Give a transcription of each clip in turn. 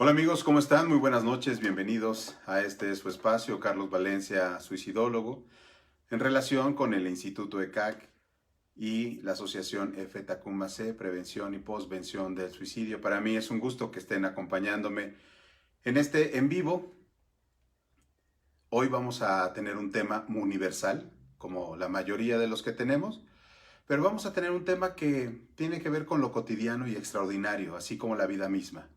Hola amigos, ¿cómo están? Muy buenas noches, bienvenidos a este su espacio, Carlos Valencia, suicidólogo, en relación con el Instituto ECAC y la Asociación F. Tacuma C, Prevención y Postvención del Suicidio. Para mí es un gusto que estén acompañándome en este en vivo. Hoy vamos a tener un tema muy universal, como la mayoría de los que tenemos, pero vamos a tener un tema que tiene que ver con lo cotidiano y extraordinario, así como la vida misma.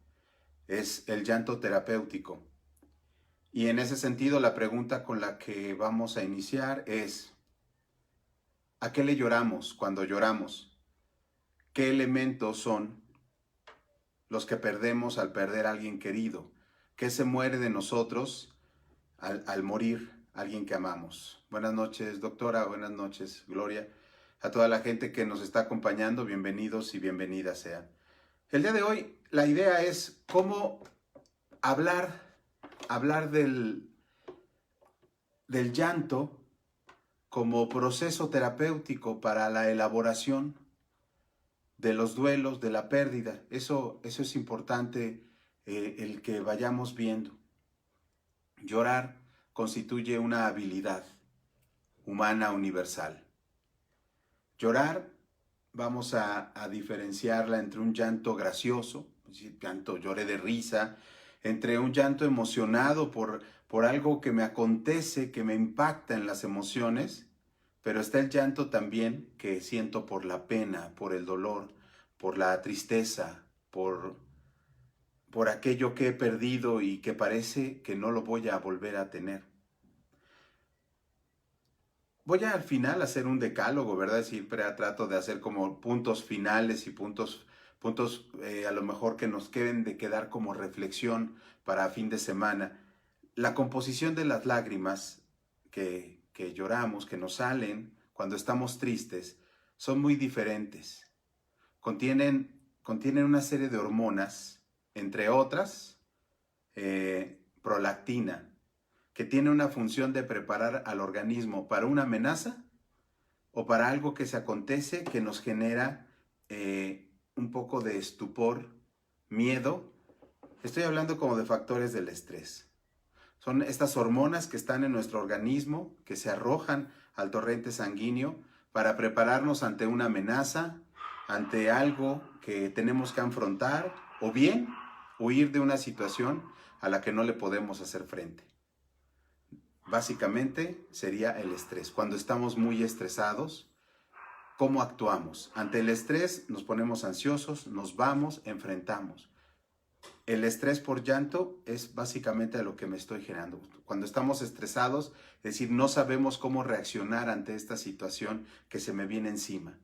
Es el llanto terapéutico. Y en ese sentido, la pregunta con la que vamos a iniciar es, ¿a qué le lloramos cuando lloramos? ¿Qué elementos son los que perdemos al perder a alguien querido? ¿Qué se muere de nosotros al morir a alguien que amamos? Buenas noches, doctora. Buenas noches, Gloria. A toda la gente que nos está acompañando, bienvenidos y bienvenidas sean. El día de hoy, la idea es cómo hablar del llanto como proceso terapéutico para la elaboración de los duelos, de la pérdida. Eso es importante, el que vayamos viendo. Llorar constituye una habilidad humana universal. Llorar, vamos a diferenciarla entre un llanto gracioso, llanto, lloré de risa, entre un llanto emocionado por algo que me acontece, que me impacta en las emociones, pero está el llanto también que siento por la pena, por el dolor, por la tristeza, por aquello que he perdido y que parece que no lo voy a volver a tener. Voy a al final hacer un decálogo, ¿verdad? Siempre trato de hacer como puntos finales y puntos a lo mejor que nos queden de quedar como reflexión para fin de semana. La composición de las lágrimas que lloramos, que nos salen cuando estamos tristes, son muy diferentes. Contienen una serie de hormonas, entre otras, prolactina, que tiene una función de preparar al organismo para una amenaza o para algo que se acontece que nos genera un poco de estupor, miedo. Estoy hablando como de factores del estrés. Son estas hormonas que están en nuestro organismo, que se arrojan al torrente sanguíneo para prepararnos ante una amenaza, ante algo que tenemos que afrontar, o bien huir de una situación a la que no le podemos hacer frente. Básicamente sería el estrés. Cuando estamos muy estresados, ¿cómo actuamos? Ante el estrés nos ponemos ansiosos, nos vamos, enfrentamos. El estrés por llanto es básicamente a lo que me estoy generando. Cuando estamos estresados, es decir, no sabemos cómo reaccionar ante esta situación que se me viene encima.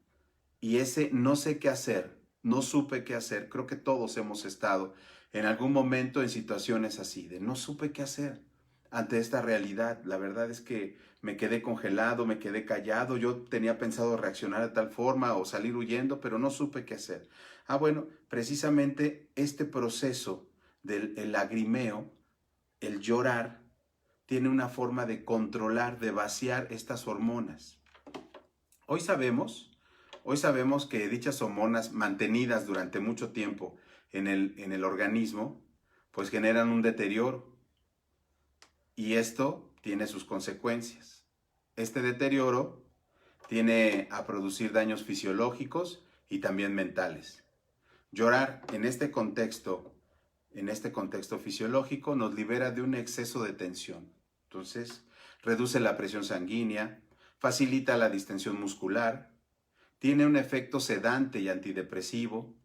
Y ese no sé qué hacer, no supe qué hacer, creo que todos hemos estado en algún momento en situaciones así, de no supe qué hacer ante esta realidad. La verdad es que me quedé congelado, me quedé callado, yo tenía pensado reaccionar de tal forma o salir huyendo, pero no supe qué hacer. Bueno, precisamente este proceso del lagrimeo, el llorar, tiene una forma de controlar, de vaciar estas hormonas. Hoy sabemos, hoy sabemos que dichas hormonas mantenidas durante mucho tiempo en el organismo, pues generan un deterioro. Y esto tiene sus consecuencias. Este deterioro tiene a producir daños fisiológicos y también mentales. Llorar en este contexto fisiológico, nos libera de un exceso de tensión. Entonces, reduce la presión sanguínea, facilita la distensión muscular, tiene un efecto sedante y antidepresivo,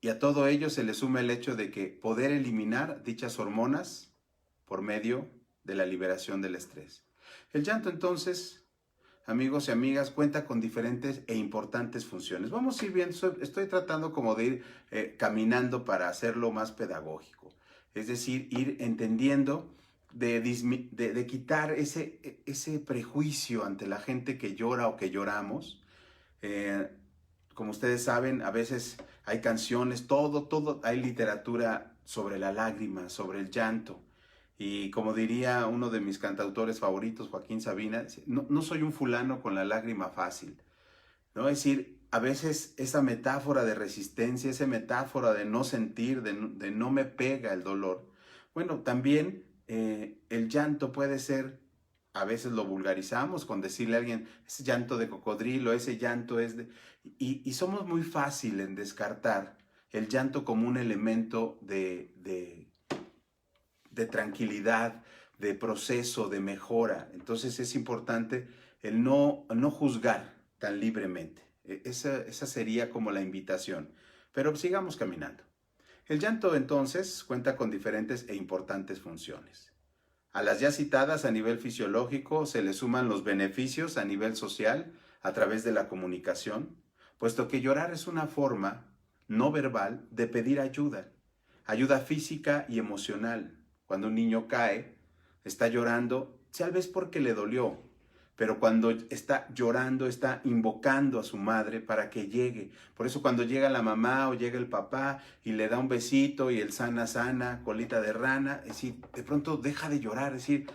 y a todo ello se le suma el hecho de que poder eliminar dichas hormonas por medio de la liberación del estrés. El llanto, entonces, amigos y amigas, cuenta con diferentes e importantes funciones. Vamos a ir viendo, estoy tratando como de ir caminando para hacerlo más pedagógico. Es decir, ir entendiendo de quitar ese prejuicio ante la gente que llora o que lloramos. Eh, Como ustedes saben, a veces hay canciones, hay literatura sobre la lágrima, sobre el llanto. Y como diría uno de mis cantautores favoritos, Joaquín Sabina, no soy un fulano con la lágrima fácil, ¿no? Es decir, a veces esa metáfora de resistencia, esa metáfora de no sentir, de no me pega el dolor. Bueno, también el llanto puede ser, a veces lo vulgarizamos con decirle a alguien, ese llanto de cocodrilo, ese llanto es de... Y somos muy fácil en descartar el llanto como un elemento de tranquilidad, de proceso, de mejora. Entonces es importante el no juzgar tan libremente. Esa sería como la invitación. Pero sigamos caminando. El llanto entonces cuenta con diferentes e importantes funciones. A las ya citadas a nivel fisiológico se le suman los beneficios a nivel social a través de la comunicación, puesto que llorar es una forma no verbal de pedir ayuda, ayuda física y emocional. Cuando un niño cae, está llorando, tal vez porque le dolió, pero cuando está llorando, está invocando a su madre para que llegue. Por eso cuando llega la mamá o llega el papá y le da un besito y el sana, sana, colita de rana, es decir, de pronto deja de llorar, es decir,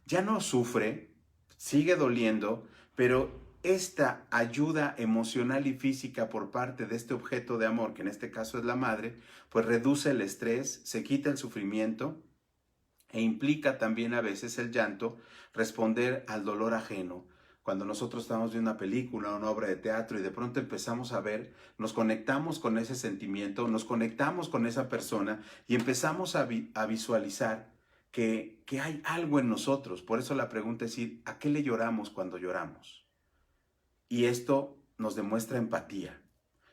ya no sufre, sigue doliendo, pero esta ayuda emocional y física por parte de este objeto de amor, que en este caso es la madre, pues reduce el estrés, se quita el sufrimiento e implica también a veces el llanto responder al dolor ajeno. Cuando nosotros estamos viendo una película o una obra de teatro y de pronto empezamos a ver, nos conectamos con ese sentimiento, nos conectamos con esa persona y empezamos a visualizar que hay algo en nosotros. Por eso la pregunta es decir, ¿a qué le lloramos cuando lloramos? Y esto nos demuestra empatía.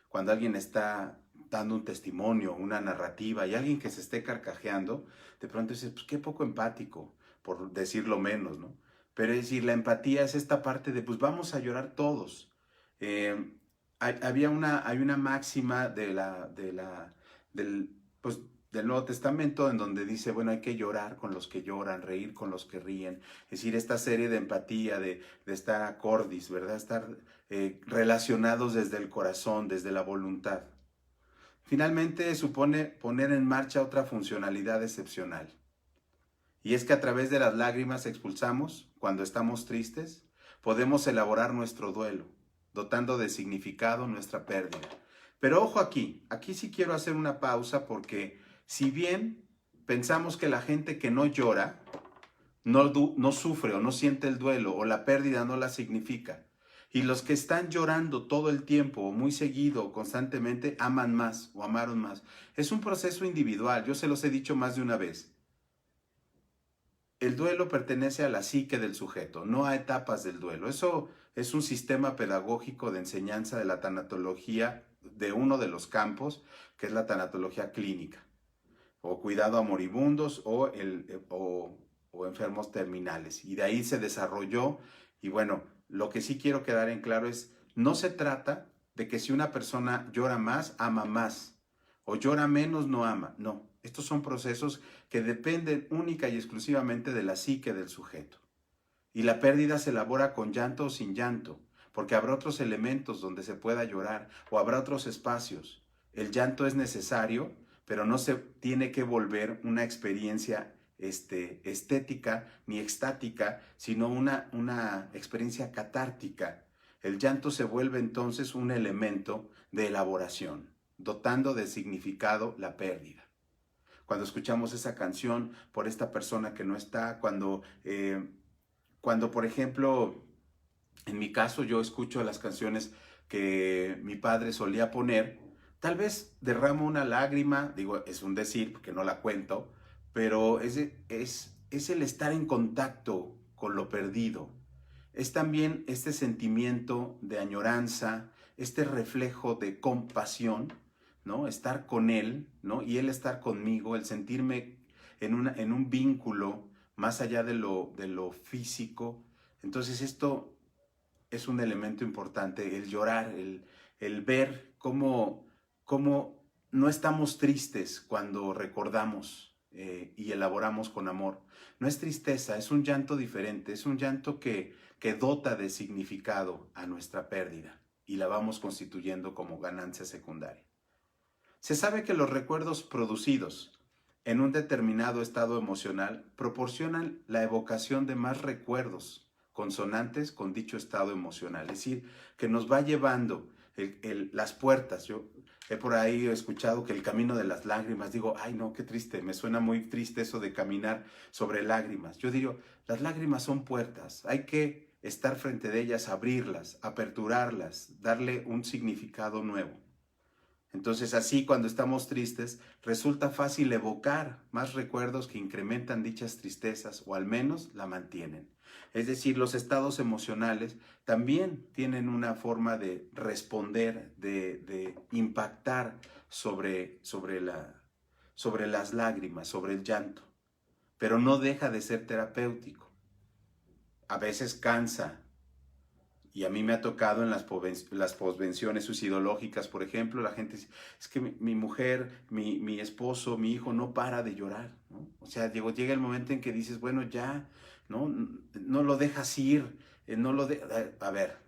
Cuando alguien está dando un testimonio, una narrativa, y alguien que se esté carcajeando, de pronto dices, pues qué poco empático, por decirlo menos, ¿no? Pero es decir, la empatía es esta parte de, pues vamos a llorar todos. Eh, hay una máxima del, pues, del Nuevo Testamento en donde dice, bueno, hay que llorar con los que lloran, reír con los que ríen. Es decir, esta serie de empatía, de estar acordis, ¿verdad? Estar relacionados desde el corazón, desde la voluntad. Finalmente, supone poner en marcha otra funcionalidad excepcional. Y es que a través de las lágrimas expulsamos, cuando estamos tristes, podemos elaborar nuestro duelo, dotando de significado nuestra pérdida. Pero ojo aquí sí quiero hacer una pausa porque si bien pensamos que la gente que no llora, no sufre o no siente el duelo o la pérdida no la significa, y los que están llorando todo el tiempo o muy seguido o constantemente aman más o amaron más. Es un proceso individual, yo se los he dicho más de una vez. El duelo pertenece a la psique del sujeto, no a etapas del duelo. Eso es un sistema pedagógico de enseñanza de la tanatología de uno de los campos, que es la tanatología clínica, o cuidado a moribundos o enfermos terminales. Y de ahí se desarrolló, y bueno, lo que sí quiero quedar en claro es, no se trata de que si una persona llora más, ama más, o llora menos, no ama. No, estos son procesos que dependen única y exclusivamente de la psique del sujeto. Y la pérdida se elabora con llanto o sin llanto, porque habrá otros elementos donde se pueda llorar, o habrá otros espacios. El llanto es necesario, pero no se tiene que volver una experiencia estética ni extática, sino una experiencia catártica. El llanto se vuelve entonces un elemento de elaboración, dotando de significado la pérdida. Cuando escuchamos esa canción por esta persona que no está, cuando por ejemplo, en mi caso yo escucho las canciones que mi padre solía poner, tal vez derramo una lágrima, digo, es un decir porque no la cuento, pero es el estar en contacto con lo perdido. Es también este sentimiento de añoranza, este reflejo de compasión, ¿no? Estar con él, ¿no? Y él estar conmigo, el sentirme en un vínculo más allá de lo físico. Entonces esto es un elemento importante, el llorar, el ver cómo no estamos tristes cuando recordamos y elaboramos con amor. No es tristeza, es un llanto diferente, es un llanto que dota de significado a nuestra pérdida y la vamos constituyendo como ganancia secundaria. Se sabe que los recuerdos producidos en un determinado estado emocional proporcionan la evocación de más recuerdos consonantes con dicho estado emocional, es decir, que nos va llevando. las puertas. Yo he por ahí escuchado que el camino de las lágrimas, digo, ay no, qué triste, me suena muy triste eso de caminar sobre lágrimas. Yo digo, las lágrimas son puertas, hay que estar frente de ellas, abrirlas, aperturarlas, darle un significado nuevo. Entonces así cuando estamos tristes resulta fácil evocar más recuerdos que incrementan dichas tristezas o al menos la mantienen. Es decir, los estados emocionales también tienen una forma de responder, de impactar sobre las lágrimas, sobre el llanto, pero no deja de ser terapéutico. A veces cansa. Y a mí me ha tocado en las posvenciones suicidológicas, por ejemplo, la gente dice, es que mi mujer, mi esposo, mi hijo no para de llorar, ¿no? O sea, llega el momento en que dices, bueno, ya, ¿no? No lo dejas ir, no lo a ver,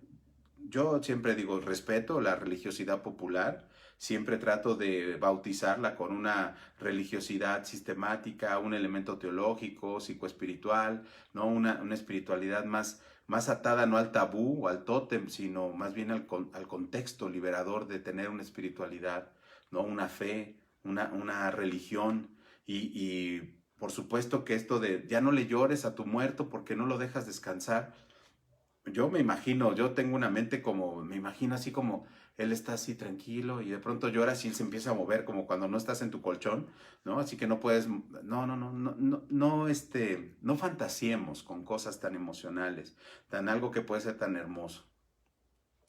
yo siempre digo, respeto la religiosidad popular, siempre trato de bautizarla con una religiosidad sistemática, un elemento teológico, psicoespiritual, ¿no? Una espiritualidad más atada no al tabú o al tótem, sino más bien al contexto liberador de tener una espiritualidad, ¿no? Una fe, una religión y por supuesto que esto de ya no le llores a tu muerto porque no lo dejas descansar. Yo me imagino, yo tengo una mente como, me imagino así como él está así tranquilo y de pronto lloras y él se empieza a mover como cuando no estás en tu colchón, ¿no? Así que no puedes, no fantasiemos con cosas tan emocionales, algo que puede ser tan hermoso.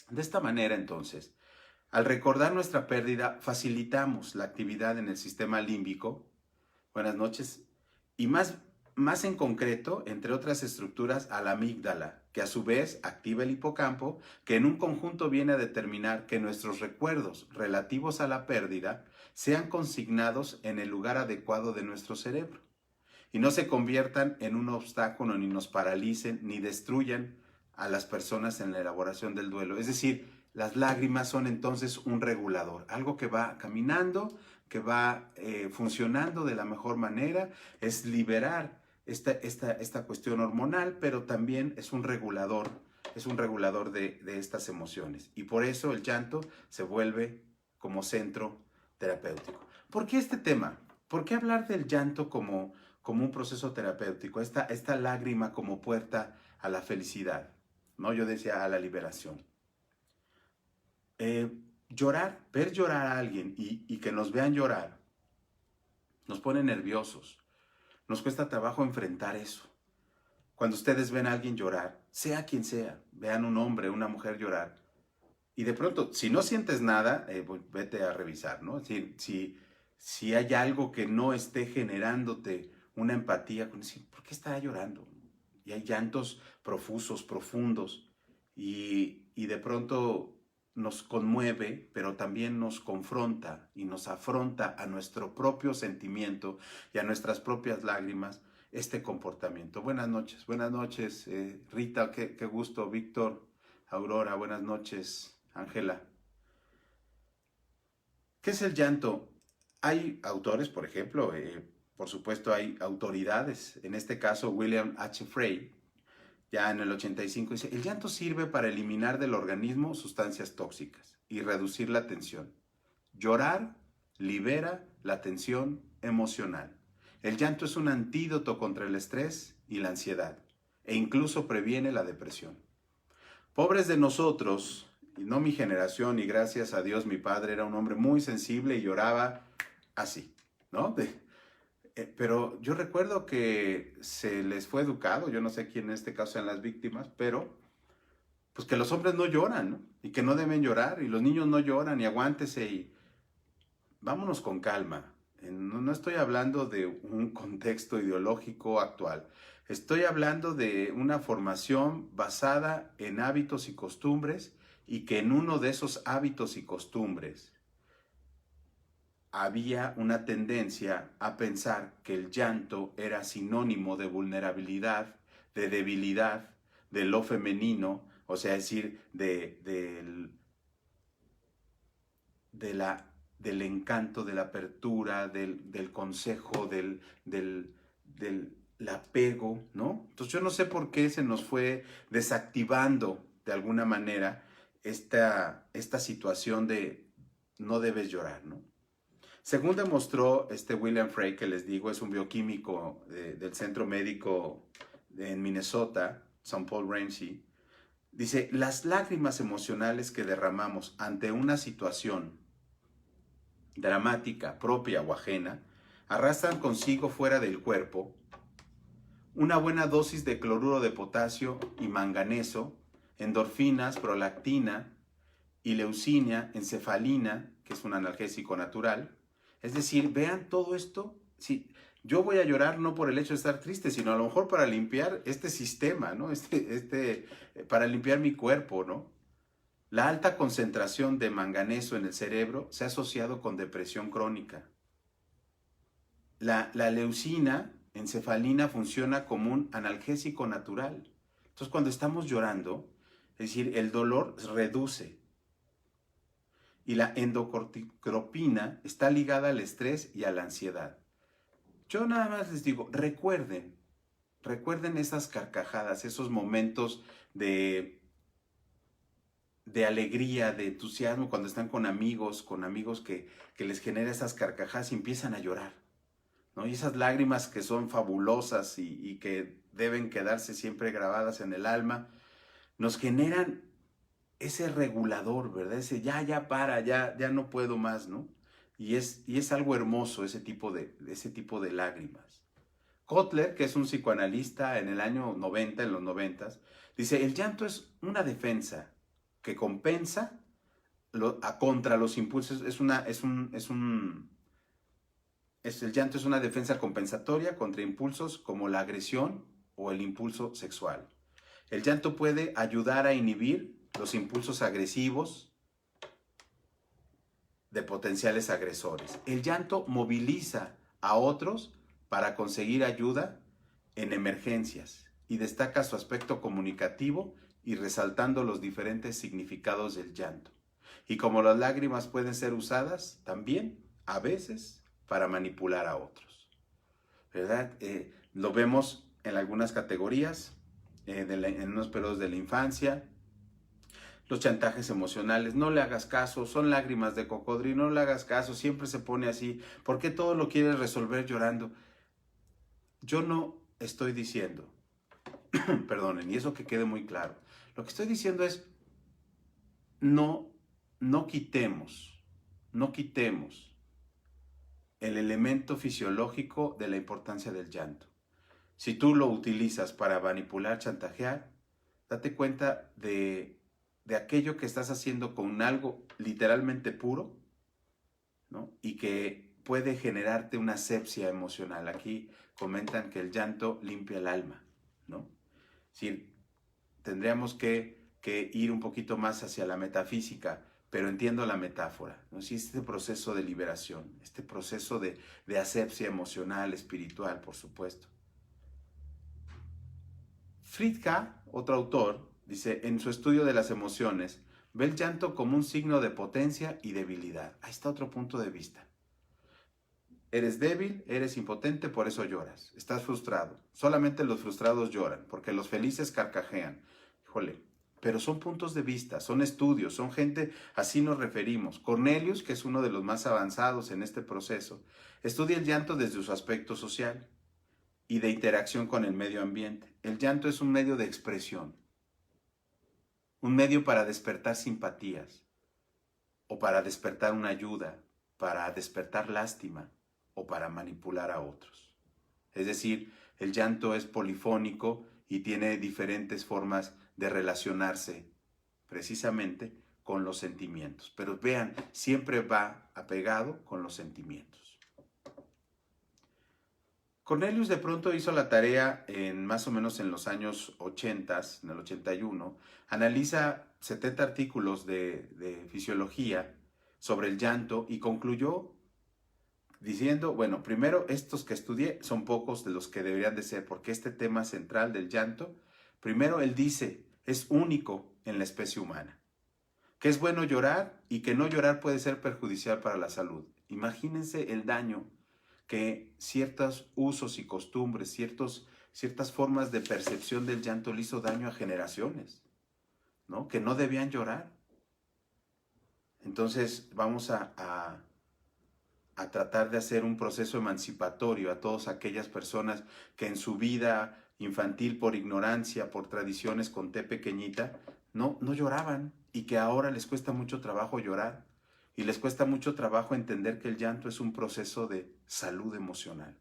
De esta manera, entonces, al recordar nuestra pérdida, facilitamos la actividad en el sistema límbico, buenas noches, y más en concreto, entre otras estructuras, a la amígdala, que a su vez activa el hipocampo, que en un conjunto viene a determinar que nuestros recuerdos relativos a la pérdida sean consignados en el lugar adecuado de nuestro cerebro y no se conviertan en un obstáculo ni nos paralicen ni destruyan a las personas en la elaboración del duelo. Es decir, las lágrimas son entonces un regulador, algo que va caminando, que va funcionando de la mejor manera, es liberar esta cuestión hormonal, pero también es un regulador de estas emociones. Y por eso el llanto se vuelve como centro terapéutico. ¿Por qué este tema? ¿Por qué hablar del llanto como un proceso terapéutico? Esta lágrima como puerta a la felicidad, ¿no? Yo decía a la liberación. Llorar, ver llorar a alguien y que nos vean llorar, nos pone nerviosos. Nos cuesta trabajo enfrentar eso. Cuando ustedes ven a alguien llorar, sea quien sea, vean un hombre, una mujer llorar, y de pronto, si no sientes nada, vete a revisar, ¿no? Si hay algo que no esté generándote una empatía, con decir, ¿por qué está llorando? Y hay llantos profusos, profundos, y de pronto nos conmueve, pero también nos confronta y nos afronta a nuestro propio sentimiento y a nuestras propias lágrimas este comportamiento. Buenas noches, Rita, qué gusto, Víctor, Aurora, buenas noches, Ángela. ¿Qué es el llanto? Hay autores, por ejemplo, por supuesto hay autoridades, en este caso William H. Frey, ya en el 85, dice, el llanto sirve para eliminar del organismo sustancias tóxicas y reducir la tensión. Llorar libera la tensión emocional. El llanto es un antídoto contra el estrés y la ansiedad e incluso previene la depresión. Pobres de nosotros, y no mi generación, y gracias a Dios mi padre era un hombre muy sensible y lloraba así, ¿no? Pero yo recuerdo que se les fue educado, yo no sé quién en este caso sean las víctimas, pero pues que los hombres no lloran, ¿no? Y que no deben llorar, y los niños no lloran, y aguántese, y vámonos con calma. No estoy hablando de un contexto ideológico actual, estoy hablando de una formación basada en hábitos y costumbres, y que en uno de esos hábitos y costumbres había una tendencia a pensar que el llanto era sinónimo de vulnerabilidad, de debilidad, de lo femenino, o sea, es decir, del encanto, de la apertura, del consejo, del apego, ¿no? Entonces yo no sé por qué se nos fue desactivando de alguna manera esta situación de no debes llorar, ¿no? Según demostró William Frey, que les digo, es un bioquímico del Centro Médico en Minnesota, St. Paul Ramsey, dice, las lágrimas emocionales que derramamos ante una situación dramática, propia o ajena, arrastran consigo fuera del cuerpo una buena dosis de cloruro de potasio y manganeso, endorfinas, prolactina y leucina, encefalina, que es un analgésico natural. Es decir, vean todo esto. Sí, yo voy a llorar no por el hecho de estar triste, sino a lo mejor para limpiar este sistema, ¿no? Para limpiar mi cuerpo, ¿no? La alta concentración de manganeso en el cerebro se ha asociado con depresión crónica. La leucina, encefalina, funciona como un analgésico natural. Entonces, cuando estamos llorando, es decir, el dolor reduce. Y la endocorticropina está ligada al estrés y a la ansiedad. Yo nada más les digo, recuerden esas carcajadas, esos momentos de alegría, de entusiasmo, cuando están con amigos que les genera esas carcajadas y empiezan a llorar, ¿no? Y esas lágrimas que son fabulosas y que deben quedarse siempre grabadas en el alma, nos generan ese regulador, ¿verdad? Ese ya no puedo más, ¿no? Y es algo hermoso ese tipo de lágrimas. Kotler, que es un psicoanalista en el año 90, en los 90, dice, el llanto es una defensa que compensa contra los impulsos, el llanto es una defensa compensatoria contra impulsos como la agresión o el impulso sexual. El llanto puede ayudar a inhibir los impulsos agresivos de potenciales agresores. El llanto moviliza a otros para conseguir ayuda en emergencias y destaca su aspecto comunicativo y resaltando los diferentes significados del llanto. Y como las lágrimas pueden ser usadas también, a veces, para manipular a otros. ¿Verdad? Lo vemos en algunas categorías, en unos periodos de la infancia, los chantajes emocionales, no le hagas caso, son lágrimas de cocodrilo, no le hagas caso, siempre se pone así, ¿por qué todo lo quieres resolver llorando? Yo no estoy diciendo, perdonen, y eso que quede muy claro, lo que estoy diciendo es, no quitemos el elemento fisiológico de la importancia del llanto. Si tú lo utilizas para manipular, chantajear, date cuenta de aquello que estás haciendo con algo literalmente puro, ¿no? Y que puede generarte una asepsia emocional. Aquí comentan que el llanto limpia el alma, ¿no? Sí, tendríamos que ir un poquito más hacia la metafísica, pero entiendo la metáfora, ¿no? Sí, este proceso de liberación, este proceso de asepsia emocional, espiritual, por supuesto. Friedka, otro autor, dice, en su estudio de las emociones, ve el llanto como un signo de potencia y debilidad. Ahí está otro punto de vista. Eres débil, eres impotente, por eso lloras. Estás frustrado. Solamente los frustrados lloran, porque los felices carcajean. Híjole, pero son puntos de vista, son estudios, son gente, así nos referimos. Cornelius, que es uno de los más avanzados en este proceso, estudia el llanto desde su aspecto social y de interacción con el medio ambiente. El llanto es un medio de expresión, un medio para despertar simpatías, o para despertar una ayuda, para despertar lástima, o para manipular a otros. Es decir, el llanto es polifónico y tiene diferentes formas de relacionarse precisamente con los sentimientos. Pero vean, siempre va apegado con los sentimientos. Cornelius de pronto hizo la tarea más o menos en los años 80, en el 81, analiza 70 artículos de fisiología sobre el llanto y concluyó diciendo, bueno, primero estos que estudié son pocos de los que deberían de ser, porque este tema central del llanto, primero él dice, es único en la especie humana, que es bueno llorar y que no llorar puede ser perjudicial para la salud. Imagínense el daño que ciertos usos y costumbres, ciertas formas de percepción del llanto le hizo daño a generaciones, ¿no? Que no debían llorar. Entonces vamos a tratar de hacer un proceso emancipatorio a todas aquellas personas que en su vida infantil, por ignorancia, por tradiciones con T pequeñita, no lloraban, y que ahora les cuesta mucho trabajo llorar y les cuesta mucho trabajo entender que el llanto es un proceso de salud emocional.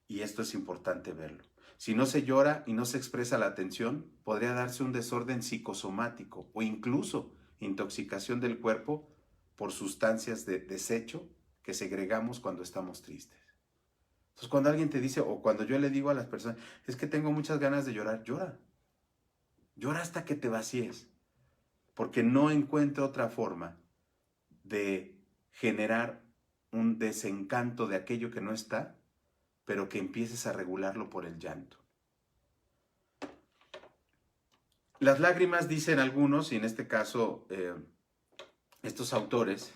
Y esto es importante verlo. Si no se llora y no se expresa la atención, podría darse un desorden psicosomático o incluso intoxicación del cuerpo por sustancias de desecho que segregamos cuando estamos tristes. Entonces, cuando alguien te dice, o cuando yo le digo a las personas, es que tengo muchas ganas de llorar, llora. Llora hasta que te vacíes, porque no encuentro otra forma de generar un desencanto de aquello que no está, pero que empieces a regularlo por el llanto. Las lágrimas, dicen algunos, y en este caso estos autores,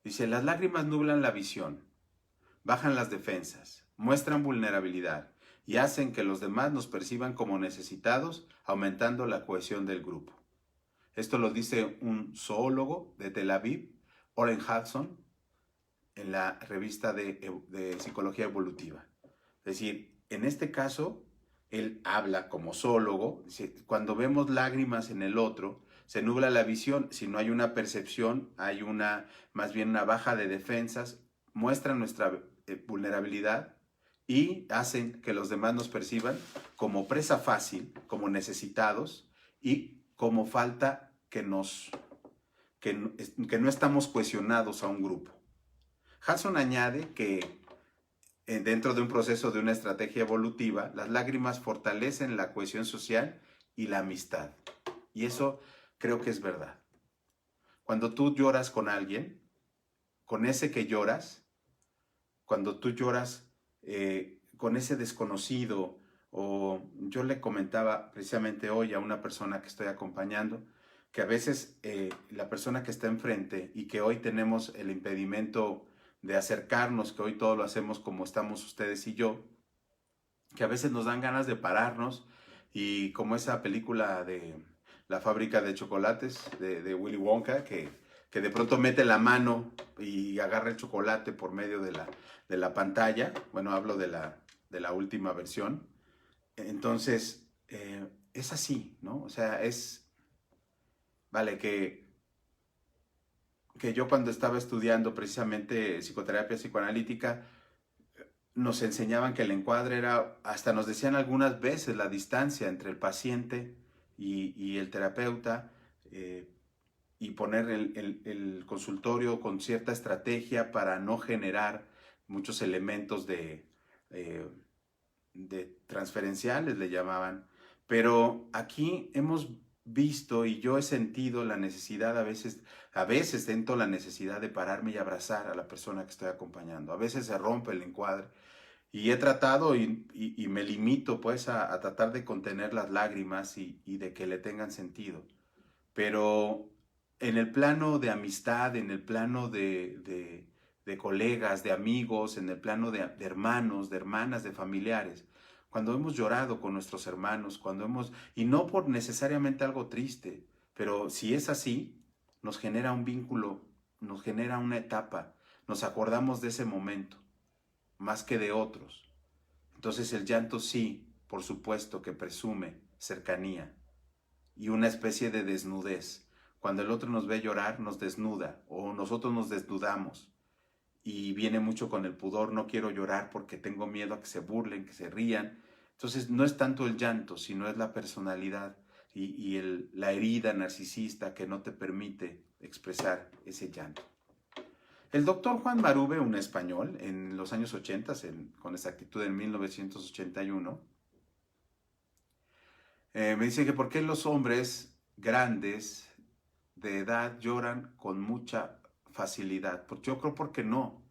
dicen, las lágrimas nublan la visión, bajan las defensas, muestran vulnerabilidad y hacen que los demás nos perciban como necesitados, aumentando la cohesión del grupo. Esto lo dice un zoólogo de Tel Aviv, Oren Hudson, en la revista de Psicología Evolutiva. Es decir, en este caso, él habla como zoólogo, dice, cuando vemos lágrimas en el otro, se nubla la visión. Si no hay una percepción, hay más bien una baja de defensas, muestran nuestra vulnerabilidad y hacen que los demás nos perciban como presa fácil, como necesitados y como falta que no estamos cohesionados a un grupo. Hudson añade que dentro de un proceso de una estrategia evolutiva, las lágrimas fortalecen la cohesión social y la amistad. Y eso creo que es verdad. Cuando tú lloras con alguien, con ese que lloras, cuando tú lloras con ese desconocido, o yo le comentaba precisamente hoy a una persona que estoy acompañando, que a veces la persona que está enfrente y que hoy tenemos el impedimento de acercarnos, que hoy todo lo hacemos como estamos ustedes y yo, que a veces nos dan ganas de pararnos y como esa película de La fábrica de chocolates de Willy Wonka, que de pronto mete la mano y agarra el chocolate por medio de la pantalla. Bueno, hablo de la última versión. Entonces, es así, ¿no? O sea, vale, que yo cuando estaba estudiando precisamente psicoterapia psicoanalítica, nos enseñaban que el encuadre era, hasta nos decían algunas veces la distancia entre el paciente y el terapeuta, y poner el consultorio con cierta estrategia para no generar muchos elementos de transferenciales, le llamaban. Pero aquí hemos visto y yo he sentido la necesidad, a veces siento la necesidad de pararme y abrazar a la persona que estoy acompañando. A veces se rompe el encuadre y he tratado y me limito pues a tratar de contener las lágrimas y de que le tengan sentido. Pero en el plano de amistad, en el plano de colegas, de amigos, en el plano de hermanos, de hermanas, de familiares, cuando hemos llorado con nuestros hermanos, y no por necesariamente algo triste, pero si es así, nos genera un vínculo, nos genera una etapa, nos acordamos de ese momento, más que de otros. Entonces el llanto sí, por supuesto que presume cercanía y una especie de desnudez. Cuando el otro nos ve llorar, nos desnuda, o nosotros nos desnudamos. Y viene mucho con el pudor, no quiero llorar porque tengo miedo a que se burlen, que se rían. Entonces no es tanto el llanto, sino es la personalidad y la herida narcisista que no te permite expresar ese llanto. El doctor Juan Marube, un español, en los años 80, con exactitud en 1981, me dice que por qué los hombres grandes de edad lloran con mucha facilidad. Pues yo creo porque no,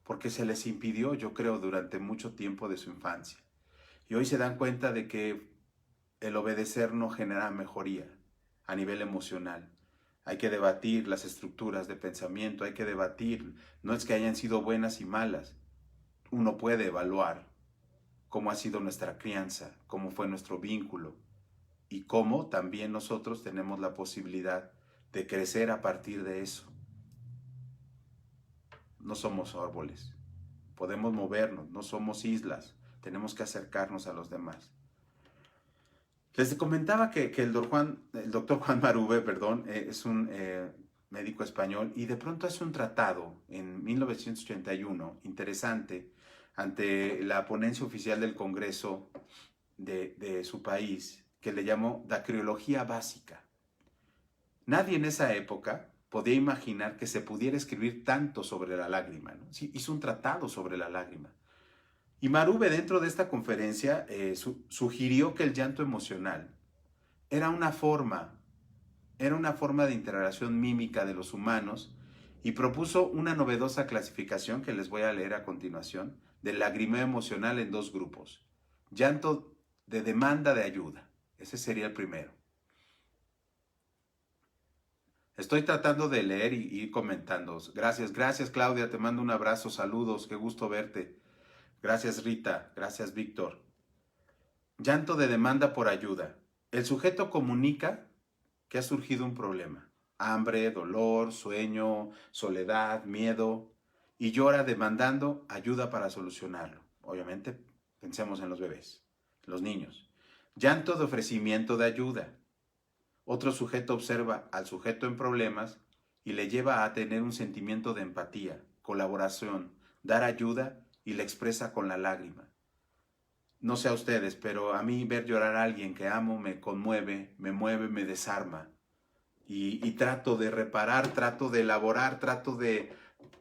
porque se les impidió, yo creo, durante mucho tiempo de su infancia. Y hoy se dan cuenta de que el obedecer no genera mejoría a nivel emocional. Hay que debatir las estructuras de pensamiento, hay que debatir, no es que hayan sido buenas y malas. Uno puede evaluar cómo ha sido nuestra crianza, cómo fue nuestro vínculo y cómo también nosotros tenemos la posibilidad de crecer a partir de eso. No somos árboles, podemos movernos, no somos islas, tenemos que acercarnos a los demás. Les comentaba que el doctor Juan Marube, perdón, es un médico español y de pronto hace un tratado en 1981, interesante, ante la ponencia oficial del Congreso de su país, que le llamó Dacriología Básica. Nadie en esa época podía imaginar que se pudiera escribir tanto sobre la lágrima, ¿no? Sí, hizo un tratado sobre la lágrima. Y Marube, dentro de esta conferencia, sugirió que el llanto emocional era una forma de integración mímica de los humanos y propuso una novedosa clasificación que les voy a leer a continuación del lagrimeo emocional en dos grupos. Llanto de demanda de ayuda, ese sería el primero. Estoy tratando de leer y ir comentando. Gracias Claudia, te mando un abrazo, saludos, qué gusto verte. Gracias Rita, gracias Víctor. Llanto de demanda por ayuda. El sujeto comunica que ha surgido un problema. Hambre, dolor, sueño, soledad, miedo. Y llora demandando ayuda para solucionarlo. Obviamente, pensemos en los bebés, los niños. Llanto de ofrecimiento de ayuda. Otro sujeto observa al sujeto en problemas y le lleva a tener un sentimiento de empatía, colaboración, dar ayuda y le expresa con la lágrima. No sé a ustedes, pero a mí ver llorar a alguien que amo me conmueve, me mueve, me desarma. Y trato de reparar, trato de elaborar, trato de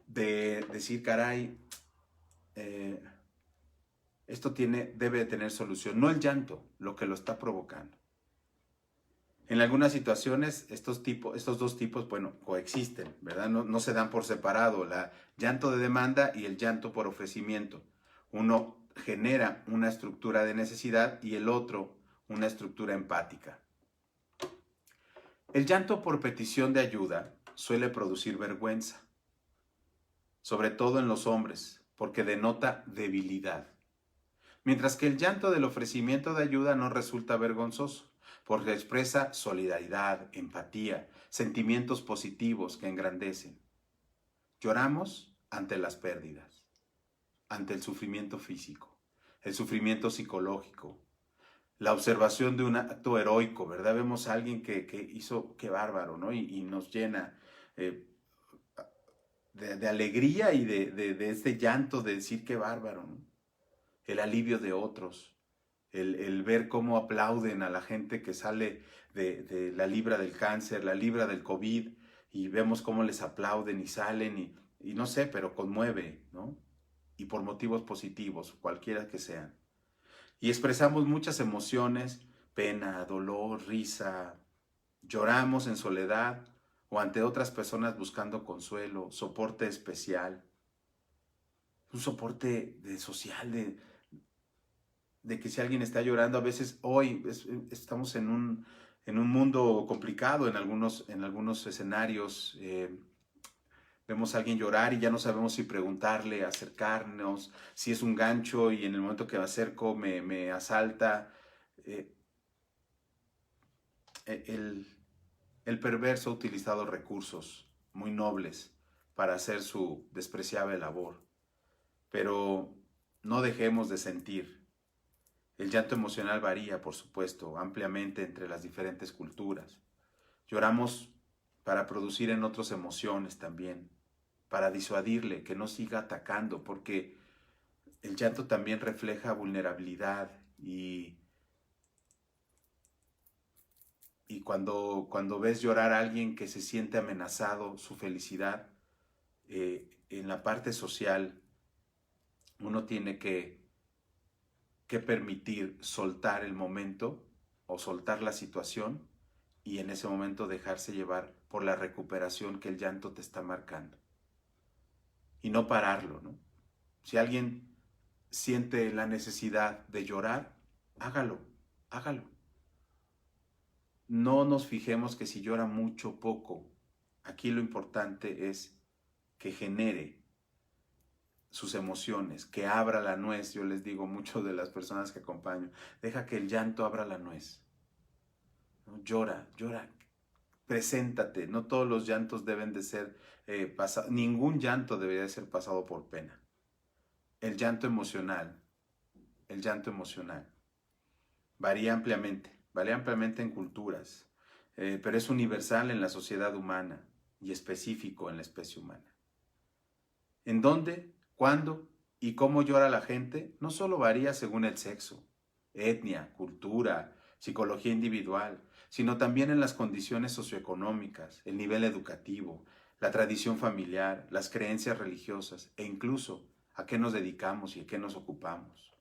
decir, caray, esto debe de tener solución. No el llanto, lo que lo está provocando. En algunas situaciones estos dos tipos, bueno, coexisten, ¿verdad? No se dan por separado, el llanto de demanda y el llanto por ofrecimiento. Uno genera una estructura de necesidad y el otro una estructura empática. El llanto por petición de ayuda suele producir vergüenza, sobre todo en los hombres, porque denota debilidad. Mientras que el llanto del ofrecimiento de ayuda no resulta vergonzoso, porque expresa solidaridad, empatía, sentimientos positivos que engrandecen. Lloramos ante las pérdidas, ante el sufrimiento físico, el sufrimiento psicológico, la observación de un acto heroico, ¿verdad? Vemos a alguien que hizo, qué bárbaro, ¿no? Y nos llena de alegría y de este llanto de decir qué bárbaro, ¿no? El alivio de otros. El ver cómo aplauden a la gente que sale de la libra del cáncer, la libra del COVID, y vemos cómo les aplauden y salen, y no sé, pero conmueve, ¿no? Y por motivos positivos, cualquiera que sean. Y expresamos muchas emociones, pena, dolor, risa, lloramos en soledad o ante otras personas buscando consuelo, soporte especial, un soporte social de que si alguien está llorando, a veces hoy estamos en un mundo complicado en algunos escenarios. Vemos a alguien llorar y ya no sabemos si preguntarle, acercarnos, si es un gancho y en el momento que me acerco me asalta. El perverso ha utilizado recursos muy nobles para hacer su despreciable labor. Pero no dejemos de sentir. El llanto emocional varía, por supuesto, ampliamente entre las diferentes culturas. Lloramos para producir en otros emociones también, para disuadirle, que no siga atacando, porque el llanto también refleja vulnerabilidad y cuando ves llorar a alguien que se siente amenazado, su felicidad, en la parte social, uno tiene que permitir soltar el momento o soltar la situación y en ese momento dejarse llevar por la recuperación que el llanto te está marcando. Y no pararlo, ¿no? Si alguien siente la necesidad de llorar, hágalo. No nos fijemos que si llora mucho o poco. Aquí lo importante es que genere sus emociones, que abra la nuez. Yo les digo mucho de las personas que acompaño, deja que el llanto abra la nuez. ¿No? Llora, preséntate. No todos los llantos deben de ser pasados, ningún llanto debería de ser pasado por pena. El llanto emocional varía ampliamente en culturas, pero es universal en la sociedad humana y específico en la especie humana. ¿En dónde, cuándo y cómo llora la gente? No solo varía según el sexo, etnia, cultura, psicología individual, sino también en las condiciones socioeconómicas, el nivel educativo, la tradición familiar, las creencias religiosas e incluso a qué nos dedicamos y a qué nos ocupamos.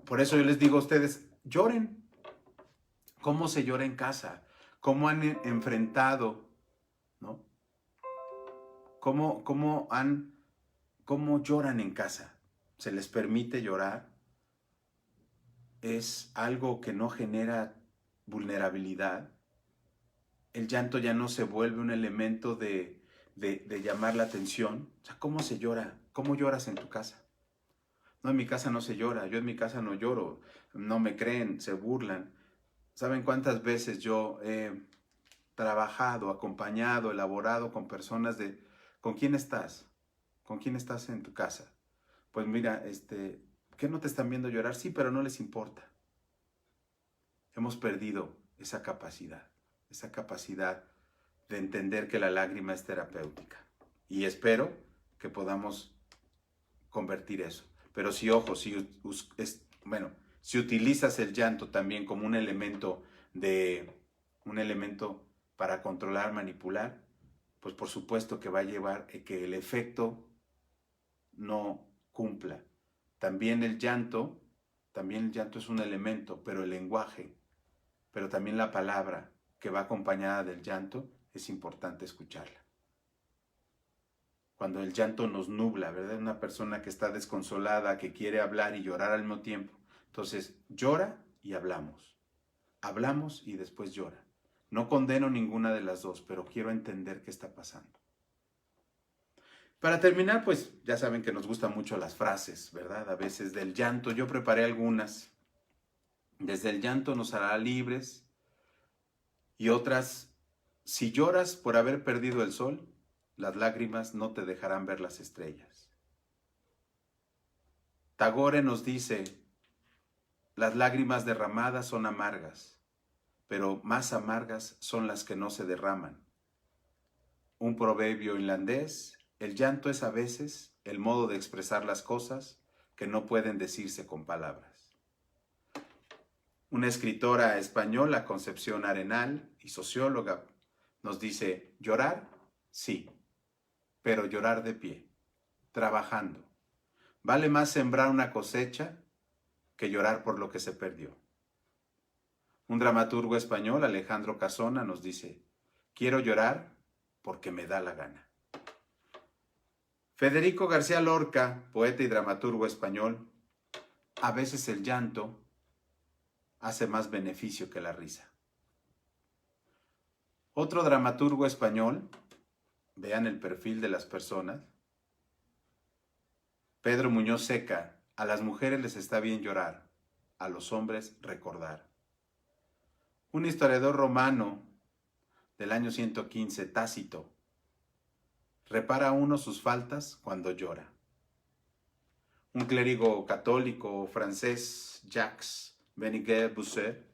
Por eso yo les digo a ustedes, lloren. ¿Cómo se llora en casa? ¿Cómo han enfrentado, ¿no? ¿Cómo lloran en casa? ¿Se les permite llorar? ¿Es algo que no genera vulnerabilidad? El llanto ya no se vuelve un elemento de llamar la atención. O sea, ¿cómo se llora? ¿Cómo lloras en tu casa? No, en mi casa no se llora, yo en mi casa no lloro, no me creen, se burlan. ¿Saben cuántas veces yo he trabajado, acompañado, elaborado con personas de, ¿con quién estás? ¿Con quién estás en tu casa? Pues mira, ¿qué no te están viendo llorar? Sí, pero no les importa. Hemos perdido esa capacidad de entender que la lágrima es terapéutica. Y espero que podamos convertir eso. Pero sí, ojo, si utilizas el llanto también como un elemento para controlar, manipular, pues por supuesto que va a llevar a que el efecto no cumpla. También el llanto es un elemento, pero el lenguaje, pero también la palabra que va acompañada del llanto, es importante escucharla. Cuando el llanto nos nubla, ¿verdad? Una persona que está desconsolada, que quiere hablar y llorar al mismo tiempo. Entonces, llora y hablamos. Hablamos y después llora. No condeno ninguna de las dos, pero quiero entender qué está pasando. Para terminar, pues ya saben que nos gustan mucho las frases, ¿verdad? A veces del llanto. Yo preparé algunas. Desde el llanto nos hará libres. Y otras, si lloras por haber perdido el sol, las lágrimas no te dejarán ver las estrellas. Tagore nos dice, las lágrimas derramadas son amargas, pero más amargas son las que no se derraman. Un proverbio irlandés, el llanto es a veces el modo de expresar las cosas que no pueden decirse con palabras. Una escritora española, Concepción Arenal, y socióloga, nos dice, llorar, sí, pero llorar de pie, trabajando. Vale más sembrar una cosecha que llorar por lo que se perdió. Un dramaturgo español, Alejandro Casona, nos dice, quiero llorar porque me da la gana. Federico García Lorca, poeta y dramaturgo español, a veces el llanto hace más beneficio que la risa. Otro dramaturgo español, vean el perfil de las personas, Pedro Muñoz Seca, a las mujeres les está bien llorar, a los hombres recordar. Un historiador romano del año 115, Tácito, repara uno sus faltas cuando llora. Un clérigo católico francés, Jacques Beniguet-Busset,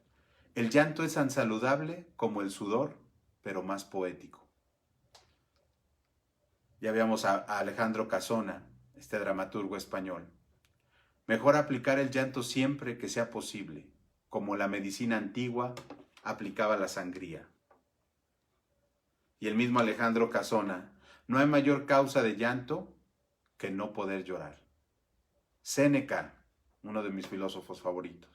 el llanto es tan saludable como el sudor, pero más poético. Ya veamos a Alejandro Casona, este dramaturgo español. Mejor aplicar el llanto siempre que sea posible, como la medicina antigua aplicaba la sangría. Y el mismo Alejandro Casona, no hay mayor causa de llanto que no poder llorar. Séneca, uno de mis filósofos favoritos,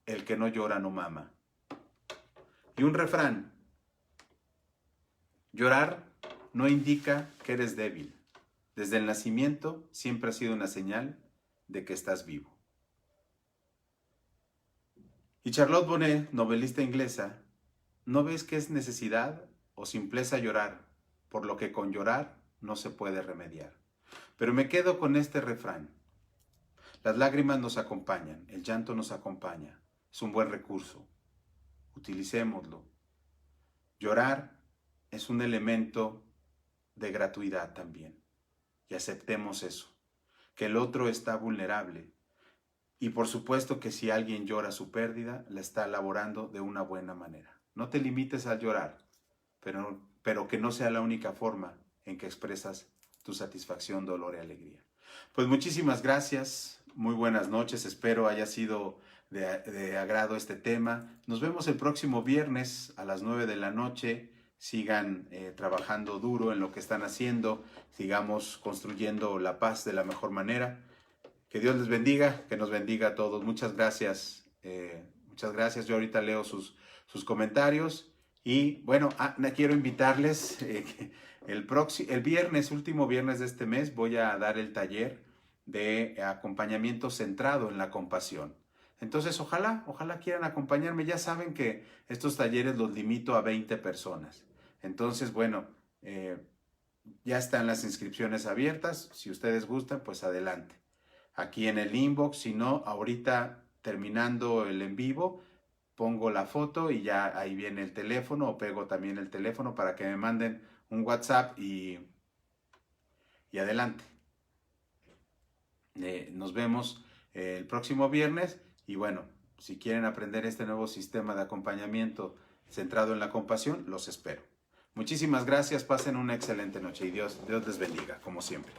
el que no llora no mama. Y un refrán, llorar no indica que eres débil. Desde el nacimiento siempre ha sido una señal de que estás vivo. Y Charlotte Bonnet, novelista inglesa, ¿no ves que es necesidad o simpleza llorar, por lo que con llorar no se puede remediar? Pero me quedo con este refrán. Las lágrimas nos acompañan, el llanto nos acompaña, es un buen recurso. Utilicémoslo, Llorar es un elemento de gratuidad también. Y aceptemos eso, que el otro está vulnerable. Y por supuesto que si alguien llora su pérdida, la está elaborando de una buena manera. No te limites a llorar, pero que no sea la única forma en que expresas tu satisfacción, dolor y alegría. Pues muchísimas gracias, muy buenas noches, espero haya sido de agrado este tema. Nos vemos el próximo viernes a las 9 de la noche. Sigan trabajando duro en lo que están haciendo, sigamos construyendo la paz de la mejor manera. Que Dios les bendiga, que nos bendiga a todos. Muchas gracias. Muchas gracias. Yo ahorita leo sus comentarios. Y bueno, quiero invitarles el viernes, último viernes de este mes, voy a dar el taller de acompañamiento centrado en la compasión. Entonces, ojalá quieran acompañarme. Ya saben que estos talleres los limito a 20 personas. Entonces, bueno, ya están las inscripciones abiertas. Si ustedes gustan, pues adelante. Aquí en el inbox, si no, ahorita terminando el en vivo, pongo la foto y ya ahí viene el teléfono, o pego también el teléfono para que me manden un WhatsApp y adelante. Nos vemos el próximo viernes y bueno, si quieren aprender este nuevo sistema de acompañamiento centrado en la compasión, los espero. Muchísimas gracias, pasen una excelente noche y Dios les bendiga, como siempre.